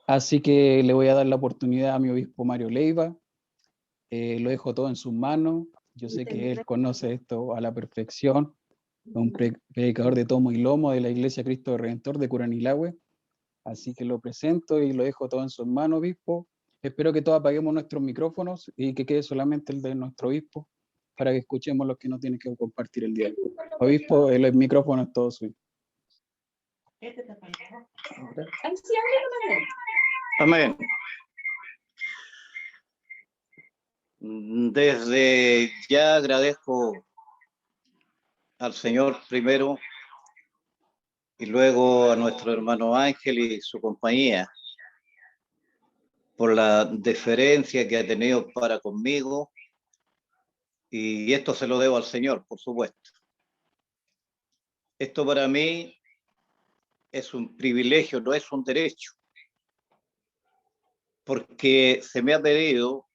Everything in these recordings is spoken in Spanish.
Así que le voy a dar la oportunidad a mi obispo Mario Leiva. Lo dejo todo en sus manos. Yo sé que él conoce esto a la perfección. Es un predicador de tomo y lomo de la Iglesia Cristo Redentor de Curanilahue. Así que lo presento y lo dejo todo en sus manos, obispo. Espero que todos apaguemos nuestros micrófonos y que quede solamente el de nuestro obispo para que escuchemos lo que no tiene que compartir el día de hoy. Obispo, el micrófono es todo suyo. Amén. Desde ya agradezco al Señor primero y luego a nuestro hermano Ángel y su compañía por la deferencia que ha tenido para conmigo, y esto se lo debo al Señor, por supuesto. Esto para mí es un privilegio, no es un derecho, porque se me ha pedido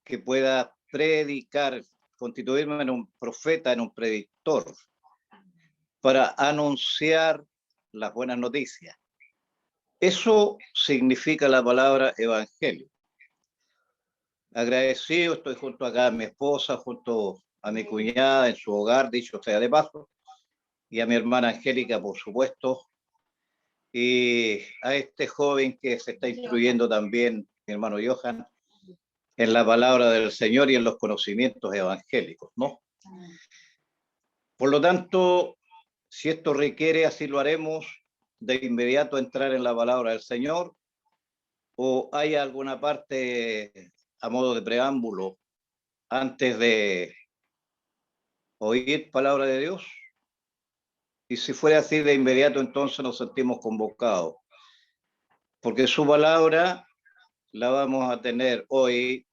que pueda predicar, constituirme en un profeta, en un predictor, para anunciar las buenas noticias. Eso significa la palabra evangelio. Agradecido, estoy junto acá a mi esposa, junto a mi cuñada en su hogar, dicho sea de paso, y a mi hermana Angélica, por supuesto, y a este joven que se está instruyendo también, mi hermano Johan, en la palabra del Señor y en los conocimientos evangélicos, ¿no? Por lo tanto, si esto requiere, así lo haremos, de inmediato entrar en la palabra del Señor, o hay alguna parte a modo de preámbulo antes de oír palabra de Dios. Y si fuera así de inmediato, entonces nos sentimos convocados, porque su palabra la vamos a tener hoy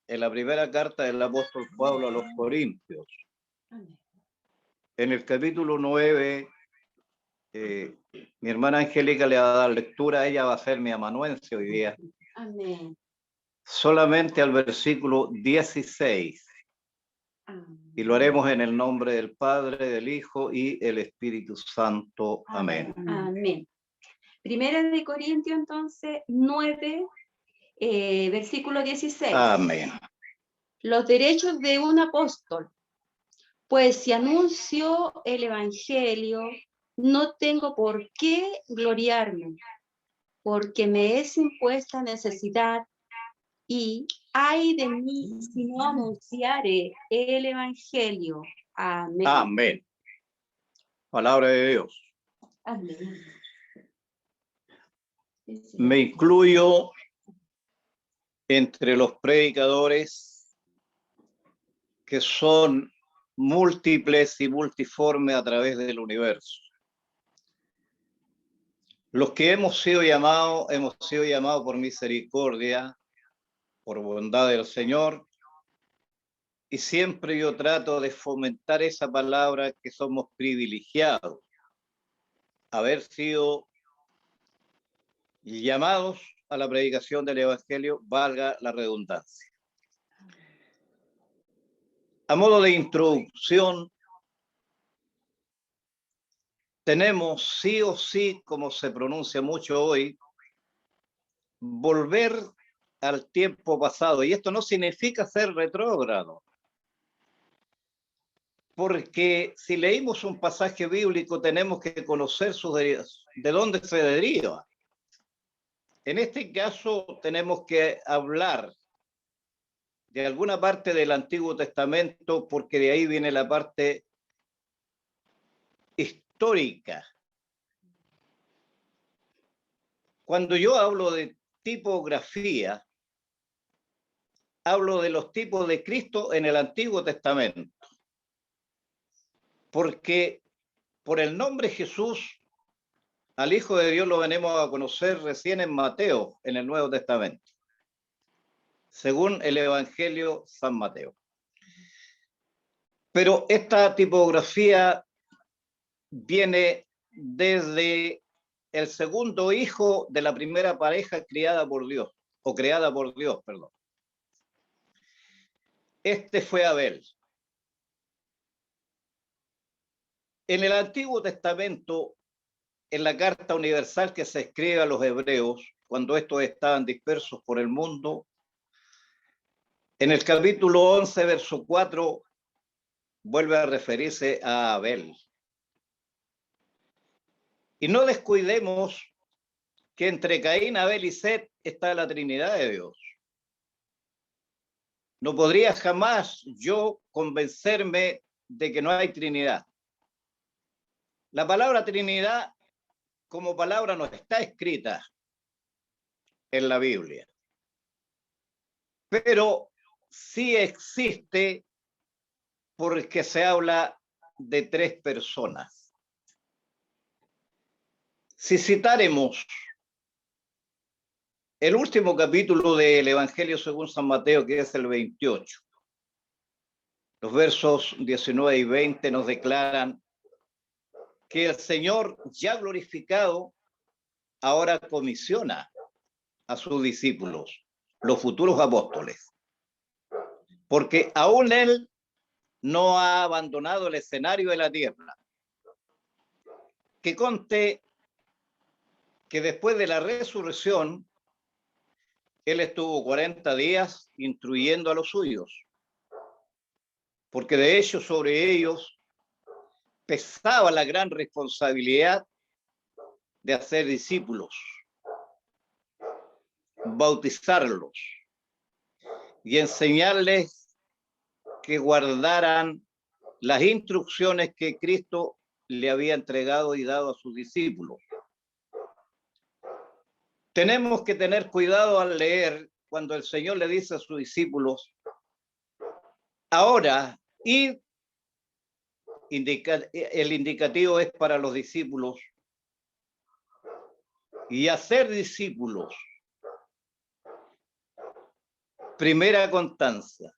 en la primera carta del apóstol Pablo a los Corintios. En el capítulo 9, mi hermana Angélica le va a dar lectura, ella va a ser mi amanuense hoy día. Amén. Solamente al versículo 16. Y lo haremos en el nombre del Padre, del Hijo y el Espíritu Santo. Amén. Amén. Primera de Corintios, entonces, 9, versículo 16. Amén. Los derechos de un apóstol. Pues si anuncio el evangelio, no tengo por qué gloriarme, porque me es impuesta necesidad, y ay de mí si no anunciare el evangelio. Amén. Amén. Palabra de Dios. Amén. Me incluyo entre los predicadores que son múltiples y multiformes a través del universo. Los que hemos sido llamados por misericordia, por bondad del Señor, y siempre yo trato de fomentar esa palabra que somos privilegiados, haber sido llamados a la predicación del Evangelio, valga la redundancia. A modo de introducción, tenemos sí o sí, como se pronuncia mucho hoy, volver al tiempo pasado. Y esto no significa ser retrógrado, porque si leímos un pasaje bíblico tenemos que conocer de dónde se deriva. En este caso tenemos que hablar de alguna parte del Antiguo Testamento, porque de ahí viene la parte histórica. Cuando yo hablo de tipografía, hablo de los tipos de Cristo en el Antiguo Testamento, porque por el nombre Jesús al Hijo de Dios lo venimos a conocer recién en Mateo, en el Nuevo Testamento, según el Evangelio San Mateo. Pero esta tipografía viene desde el segundo hijo de la primera pareja criada por Dios, o creada por Dios, perdón. Este fue Abel. En el Antiguo Testamento, en la carta universal que se escribe a los hebreos, cuando estos estaban dispersos por el mundo, en el capítulo 11, verso 4, vuelve a referirse a Abel. Y no descuidemos que entre Caín, Abel y Set está la Trinidad de Dios. No podría jamás yo convencerme de que no hay Trinidad. La palabra Trinidad como palabra no está escrita en la Biblia, pero sí existe porque se habla de tres personas. Si citáremos el último capítulo del Evangelio según San Mateo, que es el 28, los versos 19 y 20 nos declaran que el Señor, ya glorificado, ahora comisiona a sus discípulos, los futuros apóstoles, porque aún Él no ha abandonado el escenario de la tierra. Que conste que después de la resurrección, Él estuvo 40 días instruyendo a los suyos, porque de hecho sobre ellos pesaba la gran responsabilidad de hacer discípulos, bautizarlos y enseñarles que guardaran las instrucciones que Cristo le había entregado y dado a sus discípulos. Tenemos que tener cuidado al leer cuando el Señor le dice a sus discípulos, ahora, y el indicativo es para los discípulos, y hacer discípulos. Primera constancia.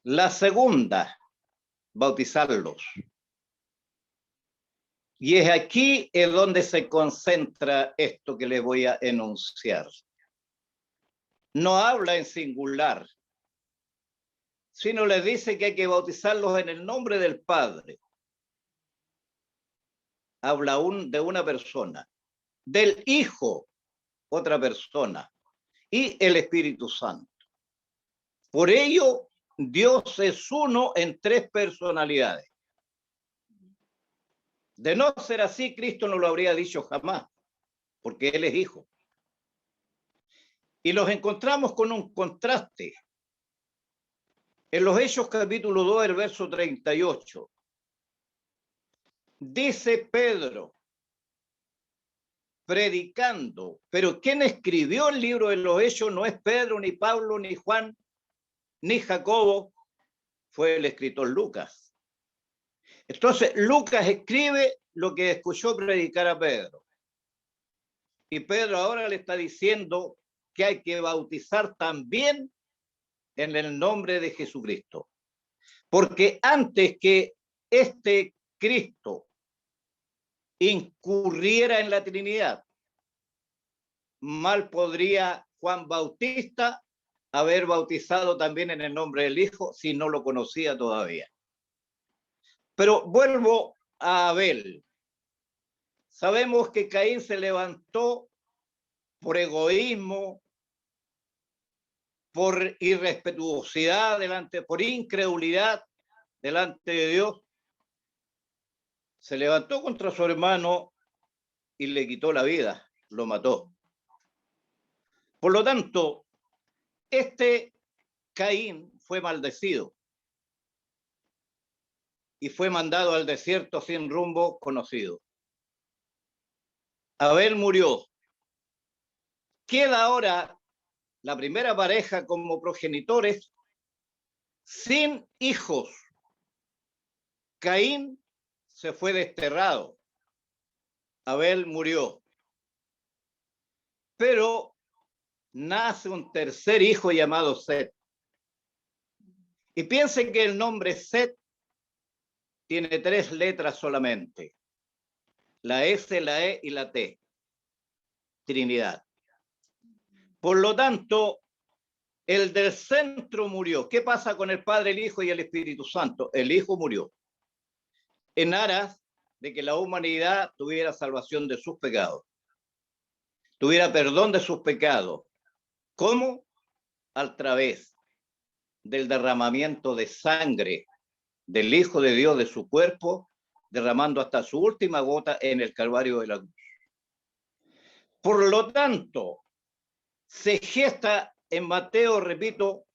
La segunda, bautizarlos. Y es aquí en donde se concentra esto que les voy a enunciar. No habla en singular, sino les dice que hay que bautizarlos en el nombre del Padre. Habla de una persona, del Hijo, otra persona, y el Espíritu Santo. Por ello, Dios es uno en tres personalidades. De no ser así, Cristo no lo habría dicho jamás, porque Él es Hijo. Y los encontramos con un contraste. En los Hechos capítulo 2, el verso 38, dice Pedro, predicando, pero quien escribió el libro de los Hechos no es Pedro, ni Pablo, ni Juan, ni Jacobo, fue el escritor Lucas. Entonces, Lucas escribe lo que escuchó predicar a Pedro. Y Pedro ahora le está diciendo que hay que bautizar también en el nombre de Jesucristo. Porque antes que este Cristo incurriera en la Trinidad, mal podría Juan Bautista haber bautizado también en el nombre del Hijo si no lo conocía todavía. Pero vuelvo a Abel. Sabemos que Caín se levantó por egoísmo, por irrespetuosidad por incredulidad delante de Dios. Se levantó contra su hermano y le quitó la vida, lo mató. Por lo tanto, este Caín fue maldecido y fue mandado al desierto sin rumbo conocido. Abel murió. Queda ahora la primera pareja como progenitores sin hijos. Caín se fue desterrado. Abel murió. Pero nace un tercer hijo llamado Set. Y piensen que el nombre Set tiene 3 letras solamente. La S, la E y la T. Trinidad. Por lo tanto, el del centro murió. ¿Qué pasa con el Padre, el Hijo y el Espíritu Santo? El Hijo murió en aras de que la humanidad tuviera salvación de sus pecados, tuviera perdón de sus pecados. ¿Cómo? A través del derramamiento de sangre del Hijo de Dios, de su cuerpo, derramando hasta su última gota en el Calvario de la cruz. Por lo tanto, se gesta en Mateo, repito,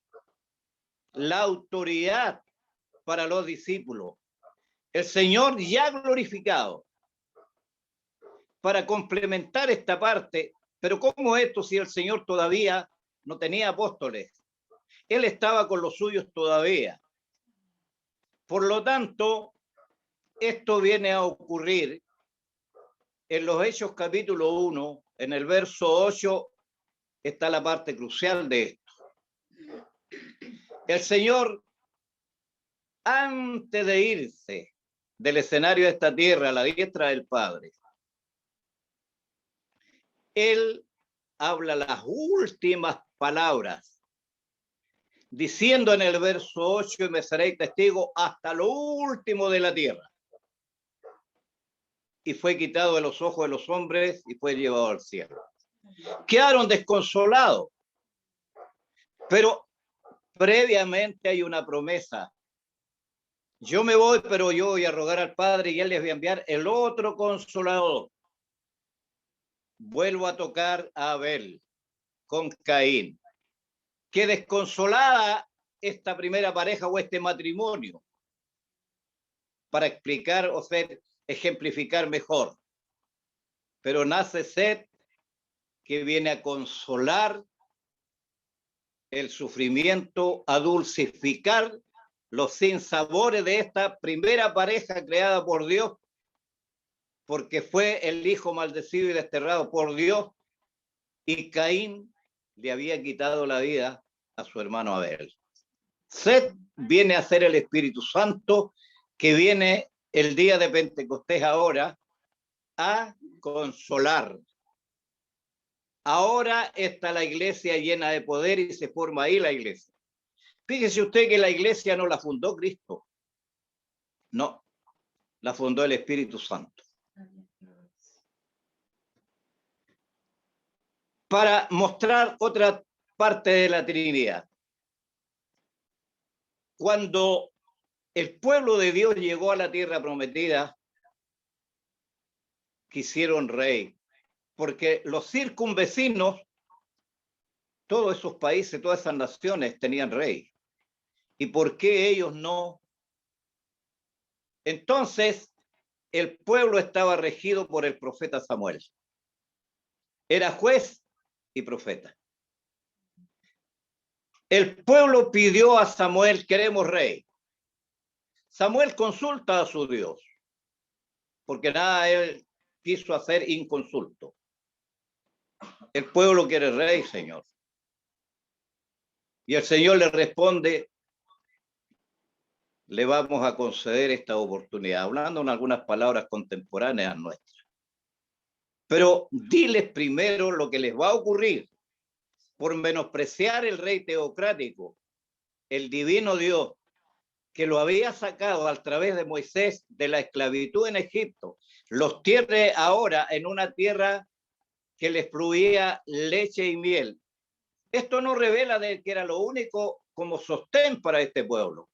la autoridad para los discípulos. El Señor ya glorificado. Para complementar esta parte, pero ¿cómo esto si el Señor todavía no tenía apóstoles? Él estaba con los suyos todavía. Por lo tanto, esto viene a ocurrir en los Hechos capítulo 1, en el verso 8, está la parte crucial de esto. El Señor, antes de irse del escenario de esta tierra a la diestra del Padre, Él habla las últimas palabras, diciendo en el verso 8, y me seréis testigo hasta lo último de la tierra. Y fue quitado de los ojos de los hombres y fue llevado al cielo. Quedaron desconsolados, pero previamente hay una promesa. Yo me voy, pero yo voy a rogar al Padre y Él les va a enviar el otro consolador. Vuelvo a tocar a Abel con Caín. Que desconsolada esta primera pareja o este matrimonio, para explicar o ejemplificar mejor. Pero nace Set, que viene a consolar el sufrimiento, a dulcificar los sinsabores de esta primera pareja creada por Dios, porque fue el hijo maldecido y desterrado por Dios, y Caín le había quitado la vida a su hermano Abel. Set viene a ser el Espíritu Santo, que viene el día de Pentecostés ahora a consolar. Ahora está la iglesia llena de poder y se forma ahí la iglesia. Fíjese usted que la iglesia no la fundó Cristo. No, la fundó el Espíritu Santo. Para mostrar otra parte de la Trinidad. Cuando el pueblo de Dios llegó a la tierra prometida, quisieron rey, porque los circunvecinos, todos esos países, todas esas naciones tenían rey. ¿Y por qué ellos no? Entonces, el pueblo estaba regido por el profeta Samuel. Era juez y profeta. El pueblo pidió a Samuel, queremos rey. Samuel consulta a su Dios, porque nada él quiso hacer inconsulto. El pueblo quiere rey, Señor. Y el Señor le responde, le vamos a conceder esta oportunidad, hablando en algunas palabras contemporáneas nuestras. Pero diles primero lo que les va a ocurrir por menospreciar el rey teocrático, el divino Dios, que lo había sacado a través de Moisés de la esclavitud en Egipto, los tiene ahora en una tierra que les fluía leche y miel. Esto no revela de que era lo único como sostén para este pueblo.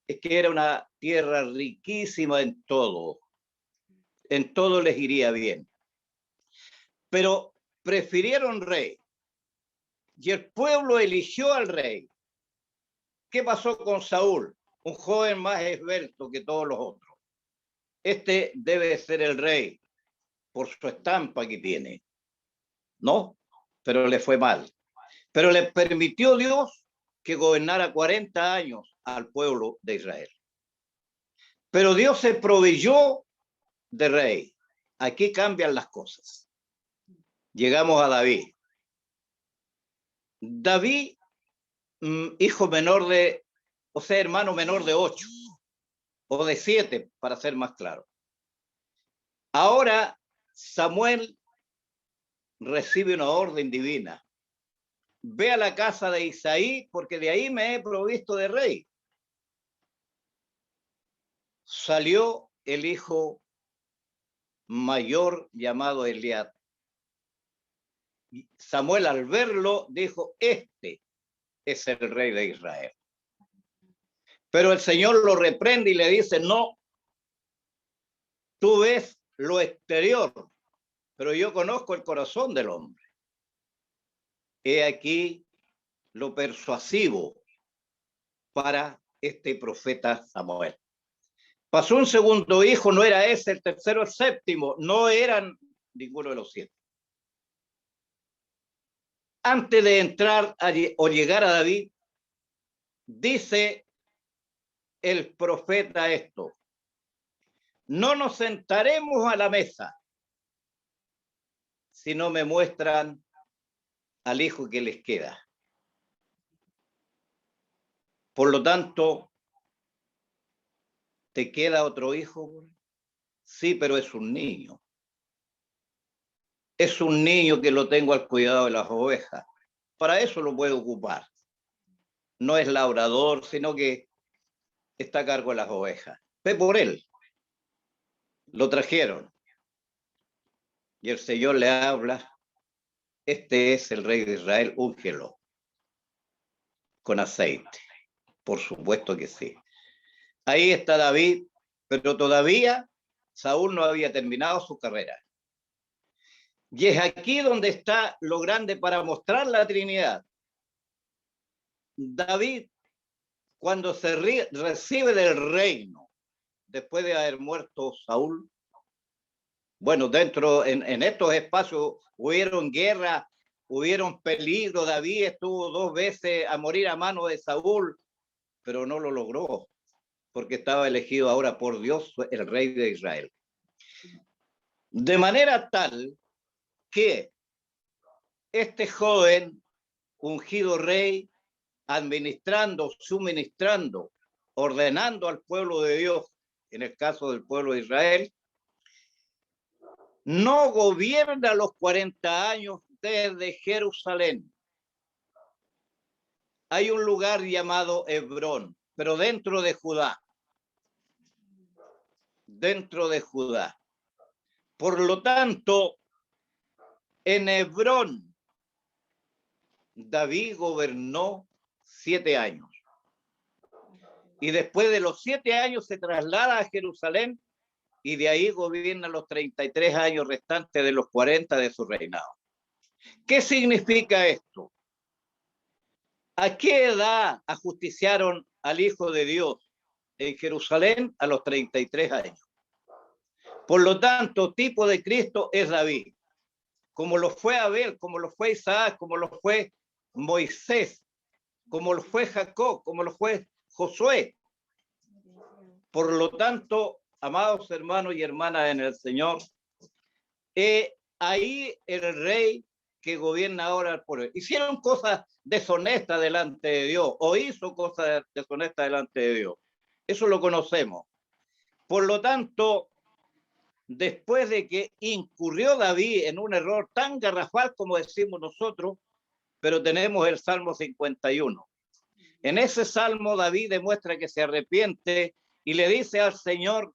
Es que era una tierra riquísima en todo les iría bien. Pero prefirieron rey, y el pueblo eligió al rey. ¿Qué pasó con Saúl? Un joven más esbelto que todos los otros. Este debe ser el rey por su estampa que tiene. No, pero le fue mal. Pero le permitió Dios que gobernara 40 años al pueblo de Israel. Pero Dios se proveyó de rey. Aquí cambian las cosas. Llegamos a David. David, hijo menor de, o sea, hermano menor de 8 o de 7, para ser más claro. Ahora Samuel recibe una orden divina. Ve a la casa de Isaí, porque de ahí me he provisto de rey. Salió el hijo mayor llamado Eliab. Samuel, al verlo, dijo: este es el rey de Israel. Pero el Señor lo reprende y le dice: no, tú ves lo exterior, pero yo conozco el corazón del hombre. He aquí lo persuasivo para este profeta Samuel. Pasó un segundo hijo, no era ese, el tercero, el séptimo, no eran ninguno de los 7. Antes de entrar o llegar a David, dice el profeta esto: no nos sentaremos a la mesa si no me muestran al hijo que les queda. Por lo tanto, ¿te queda otro hijo? Sí, pero es un niño. Es un niño que lo tengo al cuidado de las ovejas. Para eso lo puedo ocupar. No es labrador, sino que está a cargo de las ovejas. Ve por él. Lo trajeron. Y el Señor le habla: este es el rey de Israel, úngelo con aceite. Por supuesto que sí. Ahí está David, pero todavía Saúl no había terminado su carrera. Y es aquí donde está lo grande para mostrar la Trinidad. David, cuando se recibe del reino, después de haber muerto Saúl, bueno, en estos espacios hubieron guerra, hubieron peligro. David estuvo 2 veces a morir a mano de Saúl, pero no lo logró, porque estaba elegido ahora por Dios, el rey de Israel. De manera tal que este joven, ungido rey, administrando, suministrando, ordenando al pueblo de Dios, en el caso del pueblo de Israel, no gobierna los 40 años desde Jerusalén. Hay un lugar llamado Hebrón, pero dentro de Judá. Dentro de Judá. Por lo tanto, en Hebrón, David gobernó 7 años. Y después de los 7 años se traslada a Jerusalén y de ahí gobierna los 33 años restantes de los 40 de su reinado. ¿Qué significa esto? ¿A qué edad ajusticiaron al Hijo de Dios en Jerusalén? A los 33 años. Por lo tanto, tipo de Cristo es David, como lo fue Abel, como lo fue Isaac, como lo fue Moisés, como lo fue Jacob, como lo fue Josué. Por lo tanto, amados hermanos y hermanas en el Señor, ahí el rey que gobierna ahora por él. Hicieron cosas deshonestas delante de Dios, o hizo cosas deshonestas delante de Dios. Eso lo conocemos. Por lo tanto, después de que incurrió David en un error tan garrafal como decimos nosotros, pero tenemos el Salmo 51. En ese salmo David demuestra que se arrepiente y le dice al Señor: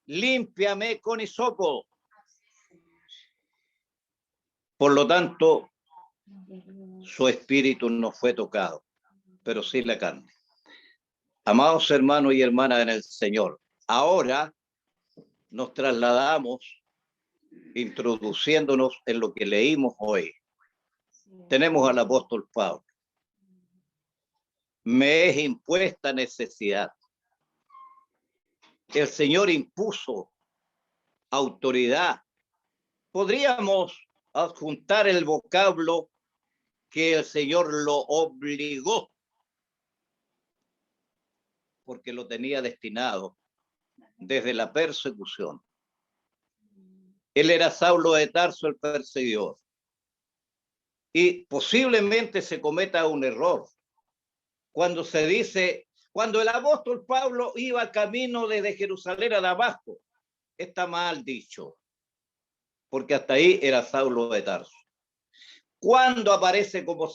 límpiame con hisopo. Por lo tanto, su espíritu no fue tocado, pero sí la carne. Amados hermanos y hermanas en el Señor, ahora nos trasladamos introduciéndonos en lo que leímos hoy. Tenemos al apóstol Pablo. Me es impuesta necesidad. El Señor impuso autoridad. Podríamos adjuntar el vocablo que el Señor lo obligó, porque lo tenía destinado desde la persecución. Él era Saulo de Tarso, el perseguidor. Y posiblemente se cometa un error cuando se dice, cuando el apóstol Pablo iba camino desde Jerusalén a Damasco. Está mal dicho, porque hasta ahí era Saulo de Tarso. Cuando aparece como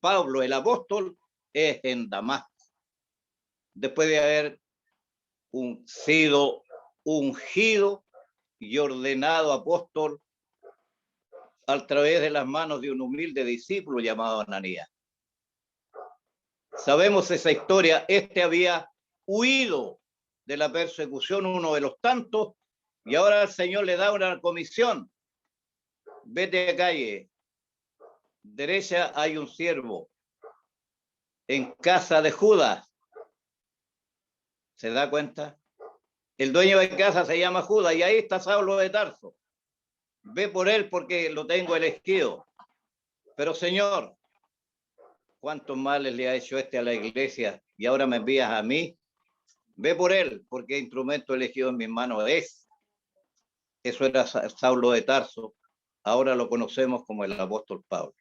Pablo el apóstol, es en Damasco, después de haber sido ungido y ordenado apóstol a través de las manos de un humilde discípulo llamado Ananías. Sabemos esa historia. Este había huido de la persecución, uno de los tantos, y ahora el Señor le da una comisión. Vete a calle derecha, hay un siervo en casa de Judas. ¿Se da cuenta? El dueño de casa se llama Judas y ahí está Saulo de Tarso. Ve por él porque lo tengo elegido. Pero Señor, ¿cuántos males le ha hecho este a la iglesia y ahora me envías a mí? Ve por él porque instrumento elegido en mis manos es. Eso era Saulo de Tarso. Ahora lo conocemos como el apóstol Pablo.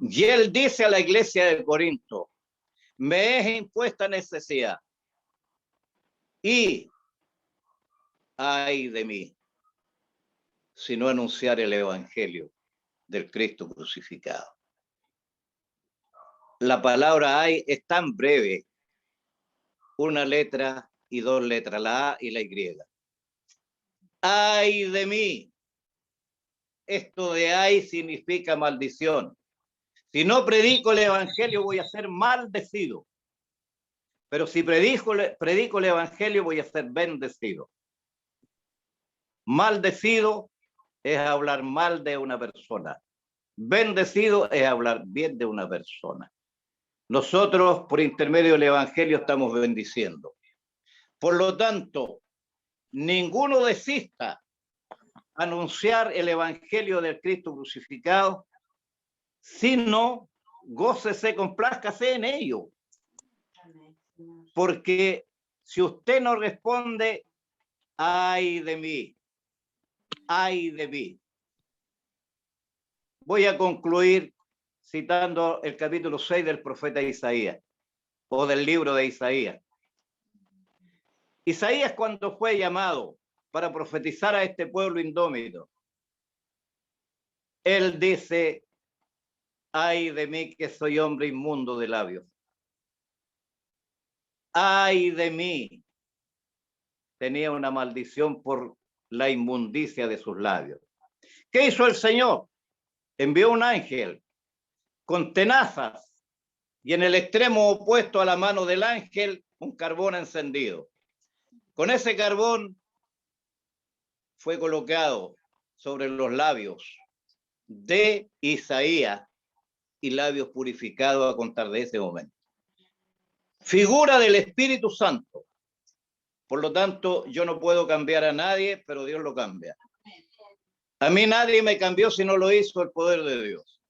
Y él dice a la iglesia de Corinto, me es impuesta necesidad y ay de mí si no anunciar el evangelio del Cristo crucificado. La palabra ay es tan breve, una letra y dos letras, la A y la Y. Ay de mí. Esto de ay significa maldición. Si no predico el evangelio voy a ser maldecido. Pero si predico el evangelio voy a ser bendecido. Maldecido es hablar mal de una persona. Bendecido es hablar bien de una persona. Nosotros, por intermedio del evangelio, estamos bendiciendo. Por lo tanto, ninguno desista anunciar el evangelio del Cristo crucificado, sino gócese, complázcase en ello. Porque si usted no responde, ay de mí, ay de mí. Voy a concluir citando el capítulo 6 del profeta Isaías, o del libro de Isaías. Isaías, cuando fue llamado para profetizar a este pueblo indómito, él dice, ay de mí que soy hombre inmundo de labios. Ay de mí. Tenía una maldición por la inmundicia de sus labios. ¿Qué hizo el Señor? Envió un ángel con tenazas y en el extremo opuesto a la mano del ángel un carbón encendido. Con ese carbón fue colocado sobre los labios de Isaías y labios purificados a contar de ese momento. Figura del Espíritu Santo. Por lo tanto, yo no puedo cambiar a nadie, pero Dios lo cambia. A mí nadie me cambió si no lo hizo el poder de Dios.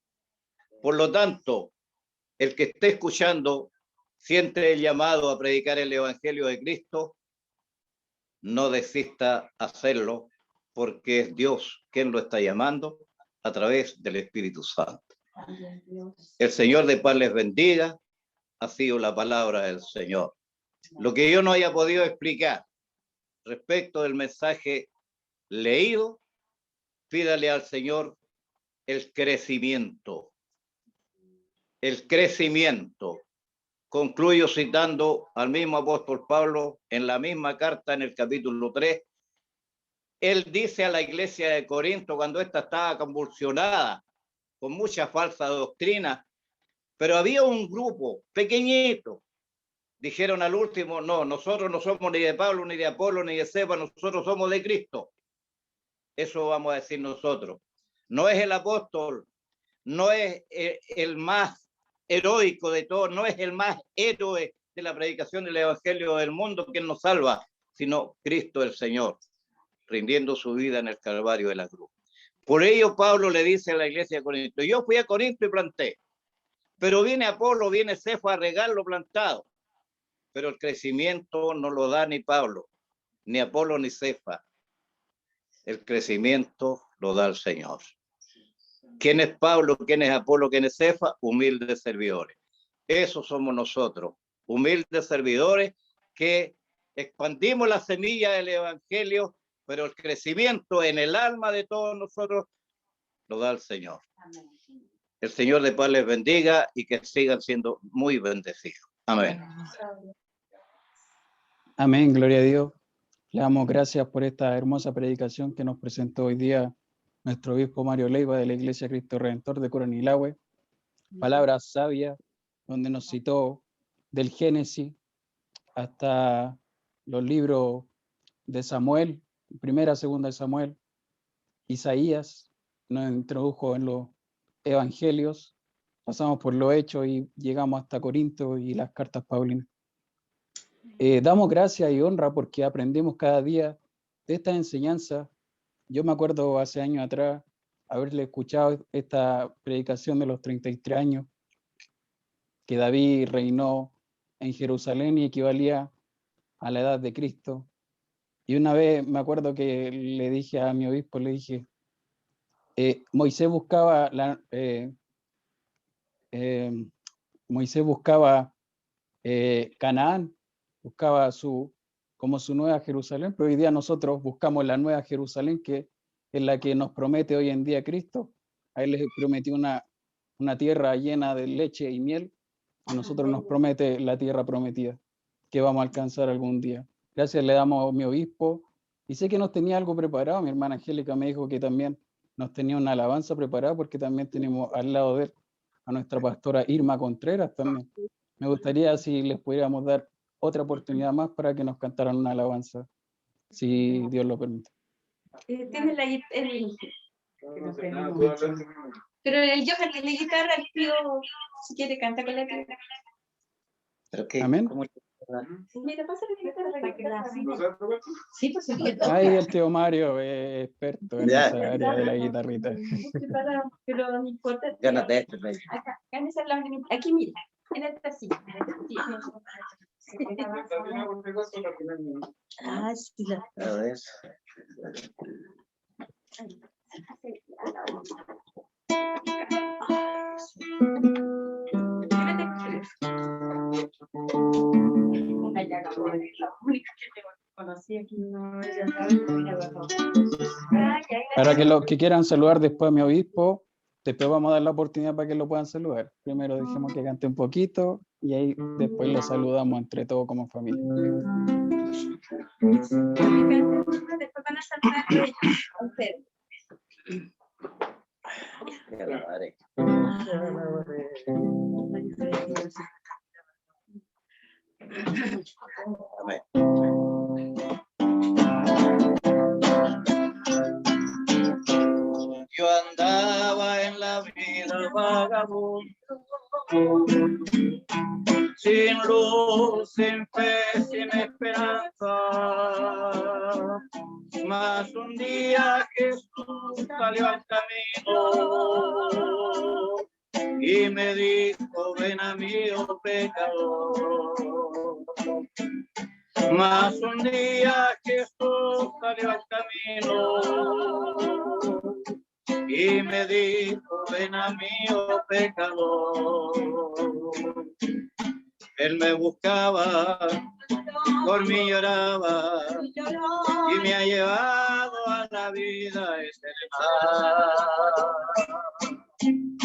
Por lo tanto, el que esté escuchando, siente el llamado a predicar el Evangelio de Cristo, no desista hacerlo, porque es Dios quien lo está llamando a través del Espíritu Santo. El Señor de paz les bendiga. Ha sido la palabra del Señor. Lo que yo no haya podido explicar respecto del mensaje leído, pídale al Señor el crecimiento. El crecimiento. Concluyo citando al mismo apóstol Pablo en la misma carta en el capítulo 3. Él dice a la iglesia de Corinto cuando ésta estaba convulsionada con mucha falsa doctrina, pero había un grupo pequeñito. Dijeron al último, no, nosotros no somos ni de Pablo, ni de Apolo, ni de Cefa, nosotros somos de Cristo. Eso vamos a decir nosotros. No es el apóstol, no es el más heroico de todos, no es el más héroe de la predicación del evangelio del mundo quien nos salva, sino Cristo el Señor, rindiendo su vida en el Calvario de la cruz. Por ello Pablo le dice a la iglesia de Corinto, yo fui a Corinto y planté, pero viene Apolo, viene Cefa a regar lo plantado, pero el crecimiento no lo da ni Pablo, ni Apolo, ni Cefa. El crecimiento lo da el Señor. ¿Quién es Pablo? ¿Quién es Apolo? ¿Quién es Cefa? Humildes servidores. Esos somos nosotros, humildes servidores que expandimos la semilla del evangelio, pero el crecimiento en el alma de todos nosotros lo da el Señor. Amén. El Señor de paz les bendiga y que sigan siendo muy bendecidos. Amén. Amén, gloria a Dios. Le damos gracias por esta hermosa predicación que nos presentó hoy día nuestro obispo Mario Leiva de la Iglesia Cristo Redentor de Curanilahue. Palabras sabias, donde nos citó del Génesis hasta los libros de Samuel, primera, segunda de Samuel, Isaías, nos introdujo en los evangelios, pasamos por los hechos y llegamos hasta Corinto y las cartas paulinas. Damos gracias y honra porque aprendemos cada día de esta enseñanza. Yo me acuerdo hace años atrás haberle escuchado esta predicación de los 33 años, que David reinó en Jerusalén y equivalía a la edad de Cristo. Y una vez me acuerdo que le dije a mi obispo, le dije, Moisés buscaba Canaán, buscaba como su nueva Jerusalén, pero hoy día nosotros buscamos la nueva Jerusalén, que es la que nos promete hoy en día Cristo. A él les prometió una tierra llena de leche y miel, a nosotros nos promete la tierra prometida, que vamos a alcanzar algún día. Gracias le damos a mi obispo, y sé que nos tenía algo preparado. Mi hermana Angélica me dijo que también nos tenía una alabanza preparada, porque también tenemos al lado de él a nuestra pastora Irma Contreras también. Me gustaría si les pudiéramos dar otra oportunidad más para que nos cantaran una alabanza, si Dios lo permite. Tiene pero el Johan de la guitarra, el tío, si quiere canta con la guitarra. Amén. Sí, mira, pasa la guitarra. Sí, pues el que Ahí el tío Mario es experto en esa área de la guitarrita. Pero no importa. Gánate esto, Acá, aquí mira, en esta silla. Ah, sí, A ver. Para que los que quieran saludar después a mi obispo, después vamos a dar la oportunidad para que lo puedan saludar. Primero dejemos que cante un poquito y ahí después lo saludamos entre todos como familia. después van a saludar a ustedes. Amén. Yo andaba en la vida vagabundo, sin luz, sin fe, sin esperanza. Mas un día Jesús salió al camino y me dijo, ven a mí, oh pecador. Mas un día Jesús salió al camino y me dijo, ven a mí, oh pecador. Él me buscaba, por mí lloraba y me ha llevado a la vida eterna.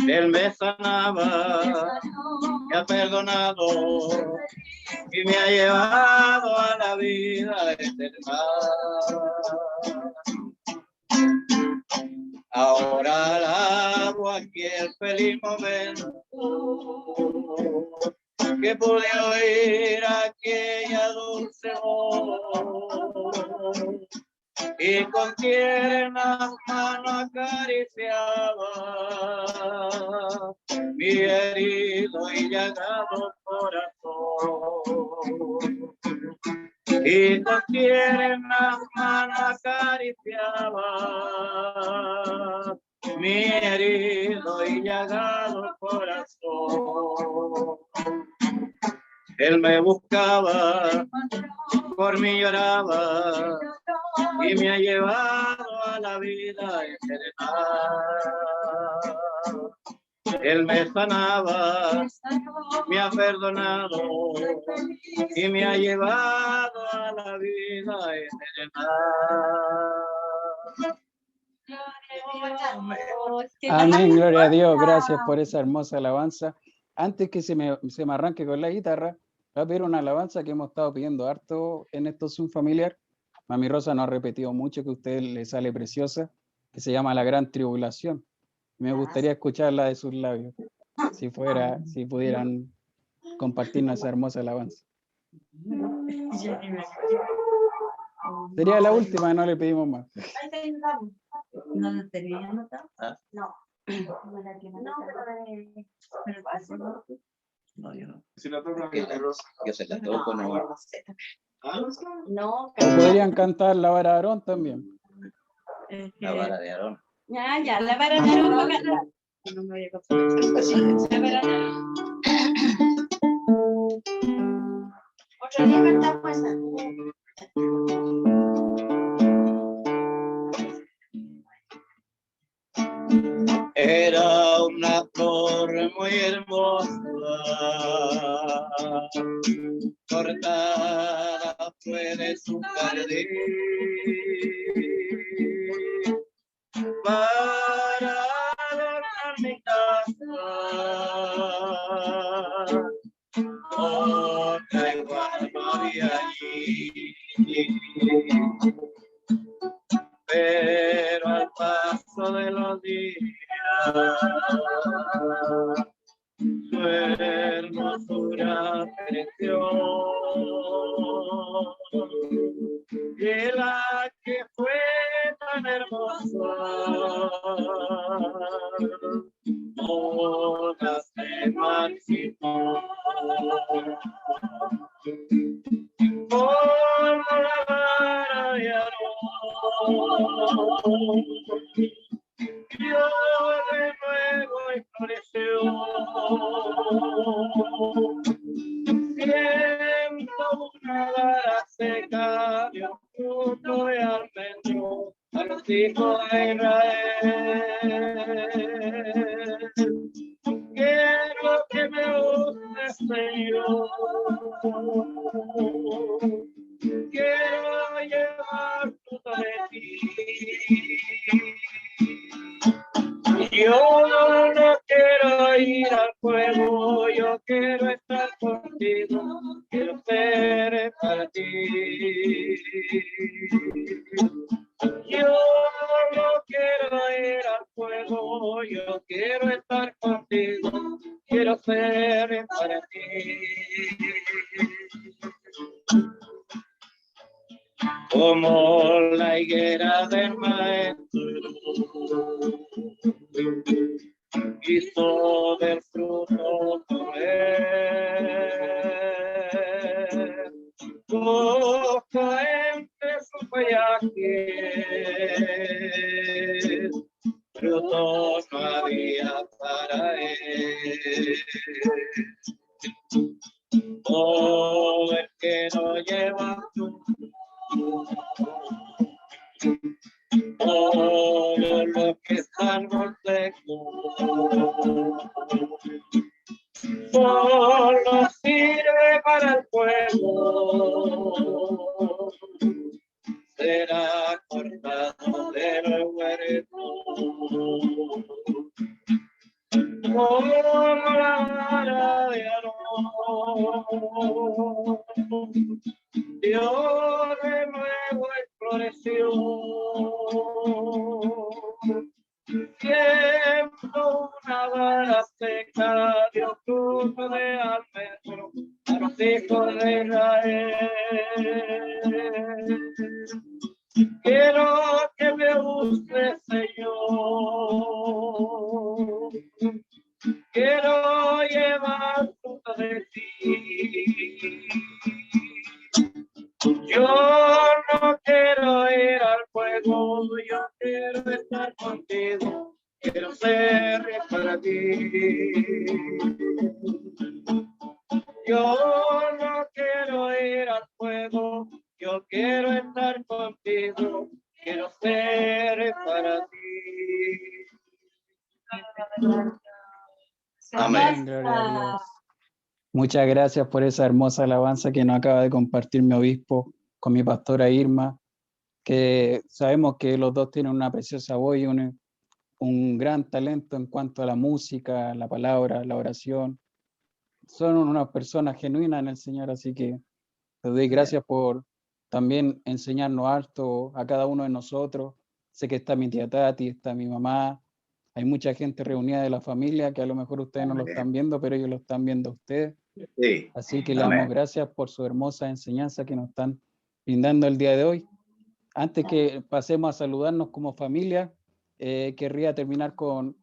Él me sanaba, me ha perdonado y me ha llevado a la vida eterna. Ahora alabo aquel feliz momento que pude oír aquella dulce voz y con tiernas manos acariciaba mi herido y llagado corazón. Y con tiernas manos acariciaba mi herido y llagado corazón. Él me buscaba, por mí lloraba y me ha llevado a la vida eterna. Él me sanaba, me ha perdonado y me ha llevado a la vida eterna. Amén, gloria a Dios. Gracias por esa hermosa alabanza. Antes que se me arranque con la guitarra, voy a pedir una alabanza que hemos estado pidiendo harto en estos Zoom familiar, Mami Rosa nos ha repetido mucho que a usted le sale preciosa, que se llama La Gran Tribulación. Me gustaría escucharla de sus labios, si pudieran compartirnos esa hermosa alabanza. Sería la última, no le pedimos más. ¿No lo tenía anotado? No. No, yo no. Si la toca Yo se la toco, no. No, O podrían cantar La Vara de Aarón también. La vara de Aarón. ya, la vara de Aarón va a cantar. No me voy a confundir. La vara de Aarón. Otro día cantamos esa. Era una flor muy hermosa, cortada fue de su jardín, para adornar mi casa, otra igual no había allí. Pero al paso de los días, su hermosura creció, y la que fue tan hermosa, toda se marchitó. Por la vara de Aarón, Dios de nuevo floreció, siendo una vara seca de un fruto de almendro a los hijos de Israel. Quiero que me uses, Señor. Quiero llevar fruto de ti. Yo no quiero ir al fuego, yo quiero estar contigo, quiero ser para ti. Yo no quiero ir al fuego, yo quiero estar contigo, quiero ser para ti. Como la higuera del maestro, hizo del fruto comer, busca entre su follaje, frutos no había para él. Oh, el que no lleva todo lo que están secos, solo sirve para el fuego, será cortado del huerto. Como la vara de Aarón, Dios de nuevo floreció, siendo una vara seca de un fruto de almendro a los hijos de Israel. Quiero que me uses, Señor. Quiero llevar fruto de ti. Yo no quiero ir al fuego, yo quiero estar contigo, quiero ser para ti. Yo no quiero ir al fuego, yo quiero estar contigo, quiero ser para ti. Amén, gloria a Dios. Muchas gracias por esa hermosa alabanza que nos acaba de compartir mi obispo con mi pastora Irma, que sabemos que los dos tienen una preciosa voz y un gran talento en cuanto a la música, la palabra, la oración. Son unas personas genuinas en el Señor, así que les doy gracias por también enseñarnos harto a cada uno de nosotros. Sé que está mi tía Tati, está mi mamá, hay mucha gente reunida de la familia que a lo mejor ustedes no lo están viendo, pero ellos lo están viendo a ustedes. Sí. Así que le damos Amén. gracias por su hermosa enseñanza que nos están brindando el día de hoy. Antes que pasemos a saludarnos como familia, querría terminar con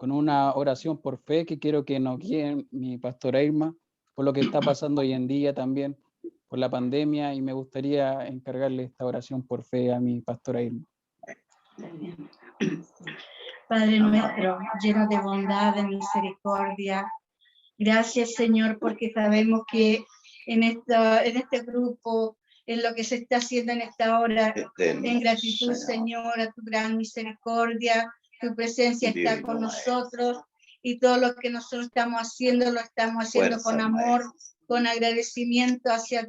una oración por fe que quiero que nos guíe mi pastora Irma por lo que está pasando hoy en día también por la pandemia, y me gustaría encargarle esta oración por fe a mi pastora Irma. Padre nuestro, lleno de bondad, de misericordia, gracias, Señor, porque sabemos que en este grupo, en lo que se está haciendo en esta hora, en gratitud, Señor, a tu gran misericordia, tu presencia está con nosotros, y todo lo que nosotros estamos haciendo, lo estamos haciendo con amor, con agradecimiento hacia